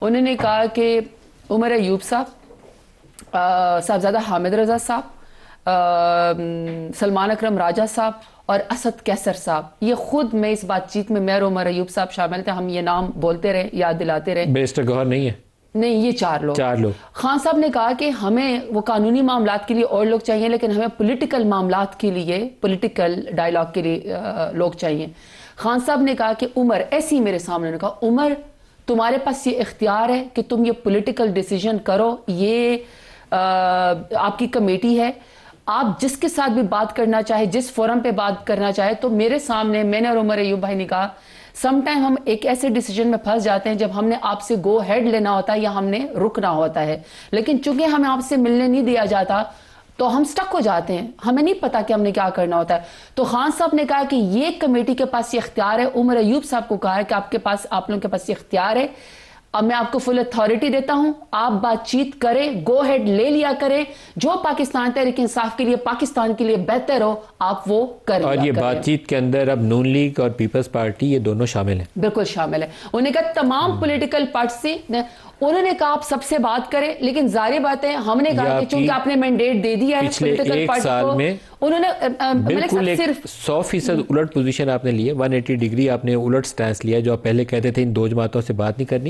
उन्होंने कहा कि उमर अयूब साहब, साहबजादा हामिद रजा साहब, सलमान अकरम राजा साहब और असद कैसर साहब, ये खुद में इस बातचीत में मैं और उमर अयूब साहब शामिल थे। हम ये नाम बोलते रहे, याद दिलाते रहे। बैरिस्टर गौहर नहीं है? नहीं, ये चार लोग। खान साहब ने कहा कि हमें वो कानूनी मामलात के लिए और लोग चाहिए, लेकिन हमें पॉलिटिकल मामलात के लिए, पॉलिटिकल डायलॉग के लिए लोग चाहिए। खान साहब ने कहा कि उमर, ऐसे ही मेरे सामने कहा, उमर तुम्हारे पास ये इख्तियार है कि तुम ये पॉलिटिकल डिसीजन करो, ये आपकी कमेटी है, आप जिसके साथ भी बात करना चाहे, जिस फोरम पे बात करना चाहे। तो मेरे सामने मैंने और उमर अयूब भाई ने कहा, समटाइम हम एक ऐसे डिसीजन में फंस जाते हैं जब हमने आपसे गो हेड लेना होता है या हमने रुकना होता है, लेकिन चूंकि हमें आपसे मिलने नहीं दिया जाता तो हम स्टक हो जाते हैं, हमें नहीं पता कि हमने क्या करना होता है। तो खान साहब ने कहा कि ये कमेटी के पास ये इख्तियार है। उमर अयूब साहब को कहा है कि आप लोगों के पास ये इख्तियार है, अब मैं आपको फुल अथॉरिटी देता हूं, आप बातचीत करें, गो हेड ले लिया करें, जो पाकिस्तान तहरीक इंसाफ के लिए, पाकिस्तान के लिए बेहतर हो आप वो कर लिया और ये करें। बातचीत के अंदर अब नून लीग और पीपल्स पार्टी ये दोनों शामिल हैं? बिल्कुल शामिल है। उन्होंने कहा तमाम पॉलिटिकल पार्टी से, उन्होंने कहा आप सबसे बात करें, लेकिन जारी बात है हमने कहा कि चूंकि आपने मैंडेट दे दिया है पॉलिटिकल पार्टी को, में उन्होंने बिल्कुल एक सिर्फ 100% उलट पोजीशन आपने ली है, 180 डिग्री आपने उलट स्टैंस लिया। जो आप पहले कहते थे इन दो जमातों से बात नहीं करनी,